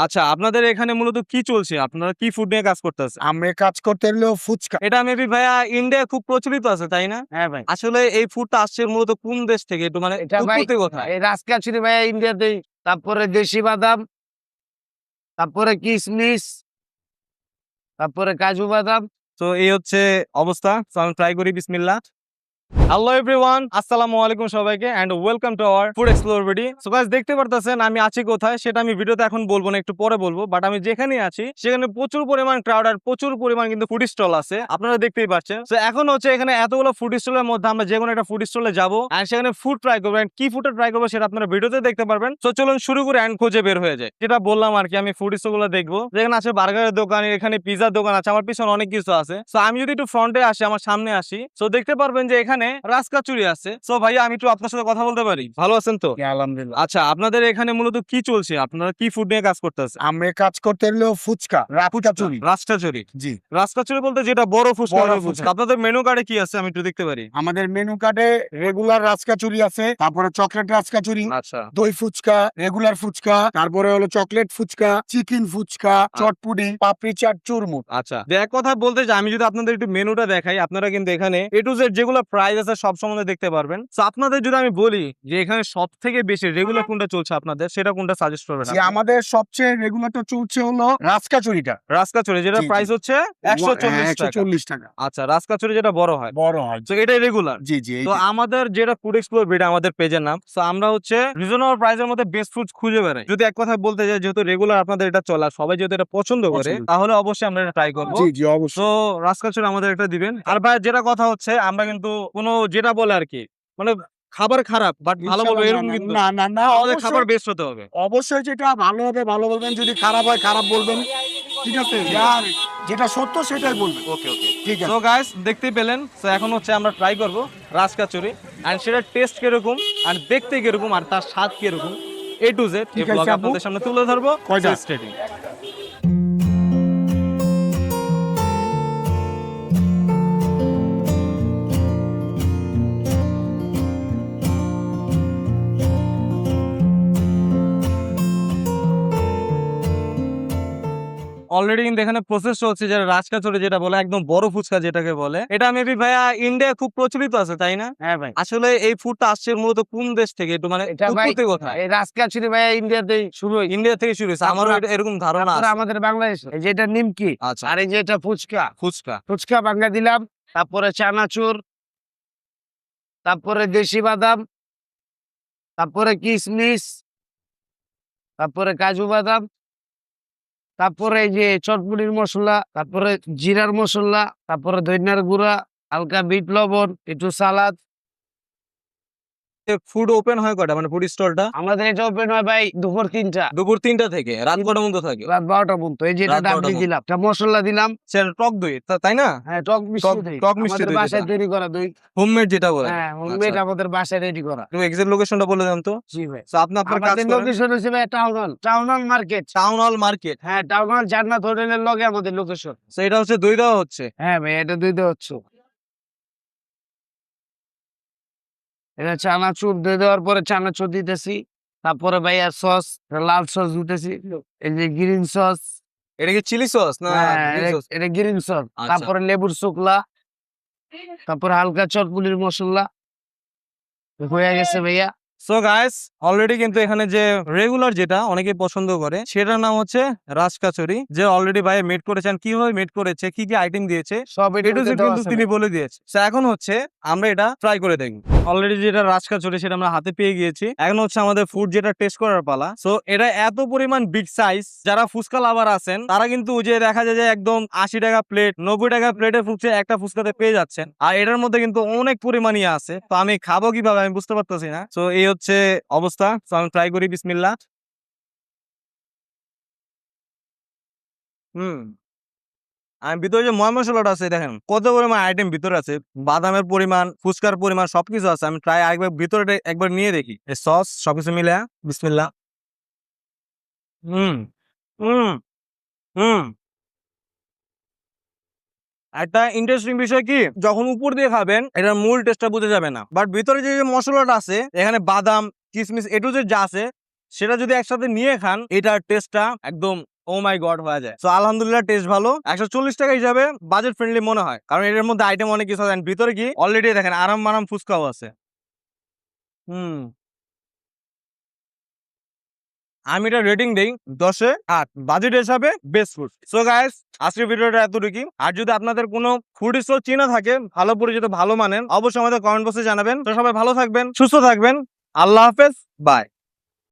আচ্ছা, আপনাদের এখানে মূলত কি চলছে? আপনারা কি ফুড নিয়ে কাজ করতেছেন? আমরা কাজ করতে হলো ফুচকা। এটা মেবি ভাইয়া ইন্ডিয়ায় খুব প্রচলিত আছে, তাই না? হ্যাঁ ভাই, আসলে এই ফুডটা আসছে মূলত কোন দেশ থেকে? একটু মানে এটা ভাই উৎপত্তি কোথায়? এই রাজকাছিরি ভাই ইন্ডিয়াতে, তারপরে দেশি বাদাম, তারপরে কিশমিশ, তারপরে কাজু বাদাম। তো এই হচ্ছে অবস্থা। সো আমি ট্রাই করি, বিসমিল্লাহ। হ্যালো এভরিওয়ান, আসসালামু আলাইকুম সবাইকে and welcome to our food explore video. So guys, দেখতে পারতেছেন আমি আছি কোথায় সেটা আমি ভিডিওতে এখন বলবো না, একটু পরে বলবো। বাট আমি যেখানে আছি সেখানে প্রচুর পরিমাণ ক্রাউড আর প্রচুর পরিমাণ কিন্তু ফুড স্টল আছে, আপনারা দেখতেই পাচ্ছেন। সো এখন হচ্ছে এখানে এতগুলো ফুড স্টলের মধ্যে আমরা যে কোনো একটা ফুড স্টলে যাবো আর সেখানে ফুড ট্রাই করবো। And কি ফুডটা ট্রাই করবো সেটা আপনারা ভিডিওতে দেখতে পারবেন। সো চলুন শুরু করে এন্ড খুঁজে বের হয়ে যায়। যেটা বললাম আর কি, আমি ফুড স্টল গুলো দেখবো। যেখানে আছে বার্গারের দোকান, এখানে পিজার দোকান আছে, আমার পিছনে অনেক কিছু আছে। সো আমি যদি একটু ফ্রন্টে আসি, আমার সামনে আসি, সো দেখতে পারবেন যে এখানে রাজকাচুরি আছে। সো ভাইয়া, আমি একটু আপনার সাথে কথা বলতে পারি? ভালো আছেন তো? আলহামদুলিল্লাহ। আচ্ছা, আপনাদের এখানে মূলত কি চলছে? আপনারা কি ফুড নিয়ে কাজ করতেছেন? আমরা কাজ করতে হলো ফুচকা, রাজকাচুরি। রাজকাচুরি। জি, রাজকাচুরি বলতে যেটা বড় ফুচকা, বড় ওই ফুচকা। ফুচকা। আপনাদের মেনু কার্ডে কি আছে আমি একটু দেখতে পারি? আমাদের মেনু কার্ডে রেগুলার রাজকাচুরি আছে, তারপরে চকলেট রাজকাচুরি, আচ্ছা। দই ফুচকা, রেগুলার ফুচকা, তারপরে হলো চকলেট ফুচকা, চিকেন ফুচকা, চটপুডি, পাপড়ি চাট, চুরমুট। আচ্ছা, এক কথা বলতে যে আমি যদি আপনাদের একটু মেনুটা দেখাই, আপনারা কিন্তু এখানে এ টু জেড যেগুলো প্রাইস আছে সব সম্বন্ধে দেখতে পারবেন। তো আপনাদের যদি আমি বলি যে এখানে সব থেকে বেশি রেগুলার কোনটা চলছে আপনাদের, সেটা কোনটা সাজেস্ট করবেন যে আপনি? আমাদের সবচেয়ে রেগুলারটা চলছে হলো রাজকাচুরিটা। রাজকাচুরি, যেটা জি, জি। প্রাইস হচ্ছে 140 টাকা। 140 টাকা আচ্ছা, রাজকাচুরি যেটা বড় হয়, বড় হয়। তো এটাই রেগুলার। জি জি, তো আমাদের যেটা ফুড এক্সপ্লোর ভিডিও, আমাদের পেজের নাম। তো আমরা হচ্ছে রিজনেবল প্রাইসের মধ্যে বেস্ট ফুড খুঁজে বেড়াই। যদি এক কথা বলতে যাই, যেহেতু রেগুলার আপনাদের এটা চলা, সবাই যেহেতু এটা পছন্দ করে, পছন্দ। তাহলে অবশ্যই আমরা এটা ট্রাই করবো। জি জি, অবশ্যই। তো রাজকাচুরি আমাদের একটা দিবেন। আর ভাই, যেটা কথা হচ্ছে, আমরা কিন্তু কোনো যেটা বলে আর কি, মানে খাবার খারাপ বাট ভালো বলবো ইনশাআল্লাহ, এরকম কিন্তু না না না, আমাদের অবশ্যই খাবার বেস্ট হতে হবে। অবশ্যই যেটা ভালো হবে ভালো বলবেন, যদি খারাপ হয় খারাপ বলবেন। ঠিক আছে, আর যেটা সত্য সেটাই বলবেন। ওকে ওকে। ঠিক তো আছে। গাইস, দেখতেই পেলেন। তো এখন হচ্ছে আমরা ট্রাই করব রাজকাচুরি, এন্ড সেটার টেস্ট কিরকম আর দেখতে কিরকম আর তার স্বাদ কিরকম, এ টু জেড এই ঠিক ব্লগ আছে আপু। আপনাদের সামনে তুলে ধরবো। কয়টা? স্টেডিং। অলরেডি কিন্তু এখানে প্রসেস চলছে, যেটা রাজকাচুরি যেটা বলে, একদম বড় ফুচকা যেটাকে বলে। এটা মেবি ভাইয়া ইন্ডিয়ায় খুব প্রচলিত আছে, তাই না? হ্যাঁ ভাই, আসলে এই ফুডটা আসছে মূলত কোন দেশ থেকে? একটু মানে এটা ভাই উৎপত্তি কোথায়? এই রাজকাচুরি ভাই ইন্ডিয়াতে শুরু হয়েছে। ইন্ডিয়া থেকে শুরু হয়েছে, আমারও তারপর এরকম ধারণা তারপরে আছে। আমাদের বাংলাদেশ, এই যে এটা নিমকি, আচ্ছা, আর এই যে এটা ফুচকা। ফুচকা। ফুচকা বাঙ্গা দিলাম, তারপরে চানাচুর, তারপরে দেশি বাদাম, তারপরে কিশমিশ, তারপরে কাজু বাদাম, তারপরে এই যে চটপুরির মশলা, তারপরে জিরার মশলা, তারপরে ধনিয়ার গুঁড়া, হালকা বিট লবণ, একটু সালাদ। ফুড ওপেন হয় কয়টা, মানে ফুড স্টলটা? আমাদের এটা ওপেন হয় ভাই দুপুর 3টা, দুপুর 3টা থেকে রাত কটা পর্যন্ত থাকে? রাত 12টা পর্যন্ত। এই যে এটা রাত 12টা ডাবলি পর্যন্ত। দিলাম, এটা মশলা দিলাম। সেটা টক দই, তাই না? হ্যাঁ, টক মিষ্টি দই। টক মিষ্টি আমাদের দই বাসায় যেটা তৈরি করা দই। হোমমেড যেটা বলে। হ্যাঁ, আচ্ছা, হোমমেড আমাদের বাসায় রেডি করা। একটু এক্সাক্ট লোকেশনটা বলে দেন তো। জি ভাই, So, আপনি আপনার কাজ আমাদের করেন লোকেশন হচ্ছে ভাই town hall, town hall market. Town hall market. হ্যাঁ, টাউন হল জান্নাত হোটেলের লগে আমাদের লোকেশন। তো এটা হচ্ছে দই দেওয়া হচ্ছে। হ্যাঁ ভাই, এটা দুইটা হচ্ছে। এটা চানাচুর দিয়ে দেওয়ার পরে চানাচুর দিতেছি, তারপরে ভাইয়া সস, লাল সস দিতেছি, এই যে গ্রিন সস। এটা কি চিলি সস না হ্যাঁ, গ্রিন সস? এটা গ্রিন সস। আচ্ছা। তারপরে লেবুর শুকলা, তারপরে হালকা চটপুলির মশলা। হয়ে গেছে ভাইয়া। সো গাইস, অলরেডি কিন্তু এখানে যে রেগুলার যেটা অনেকে পছন্দ করে, সেটার নাম হচ্ছে রাজকাচুরি, যে অলরেডি ভাই মেড করেছেন, কিভাবে মেড করেছে, কি কি আইটেম দিয়েছে, সব এ টু জেড কিন্তু তিনি বলে দিয়েছে। So, এখন হচ্ছে আমরা এটা ট্রাই করে দেখব। অলরেডি যেটা রাজকাচুরি সেটা আমরা হাতে পেয়ে গিয়েছি, এখন হচ্ছে আমাদের ফুড যেটা টেস্ট করার পালা। সো এটা এত পরিমাণ বিগ সাইজ, যারা ফুচকা লাভার আছেন তারা কিন্তু যে দেখা যায় যে একদম 80 টাকা প্লেট, 90 টাকা প্লেটের ফুচকা একটা ফুচকাতে পেয়ে যাচ্ছেন। আর এটার মধ্যে কিন্তু অনেক পরিমাণই আছে, তো আমি খাবো কিভাবে আমি বুঝতে পারতেছি না। তো এই হচ্ছে অবস্থা। তো আমি ট্রাই করি, বিসমিল্লাহ। হুম। আমি ভিতরে যে ময় মশলাটা আছে দেখেন কত পরিমাণ আইটেম ভিতরে আছে, বাদামের পরিমাণ, ফুচকার পরিমাণ, সবকিছু আছে। আমি ট্রাই আরেকবার ভিতরে একবার নিয়ে দেখি, এই সস সবকিছু মিলে। বিসমিল্লাহ। হুম হুম হুম। একটা ইন্টারেস্টিং বিষয় কি, যখন উপর দিয়ে খাবেন এটার মূল টেস্টটা বুঝে যাবে না, বাট ভিতরে যে যে মশলাটা আছে, এখানে বাদাম, কিশমিশ, এ টু জেড যা আছে, সেটা যদি একসাথে নিয়ে খান এটার টেস্টটা একদম ও মাই গড হয়ে যায়। তো আলহামদুলিল্লাহ টেস্ট ভালো, 140 টাকা হিসাবে বাজেট ফ্রেন্ডলি মনে হয়, কারণ এর মধ্যে আইটেম অনেক কিছু আছে and ভিতরে কি অলরেডি দেখেন আরাম মারাম ফুচকাও আছে। আমি এটা রেটিং দেই 10-এ 8, বাজেট হিসাবে বেস্ট ফুড। সো গাইস, আজকের ভিডিওটা এতটুকুই। আর যদি আপনাদের কোনো ফুড স্টল চেনা থাকে ভালো পরিচিত ভালো মানের, অবশ্যই আমাদের কমেন্ট বক্সে জানাবেন। তো সবাই ভালো থাকবেন, সুস্থ থাকবেন, আল্লাহ হাফেজ, বাই।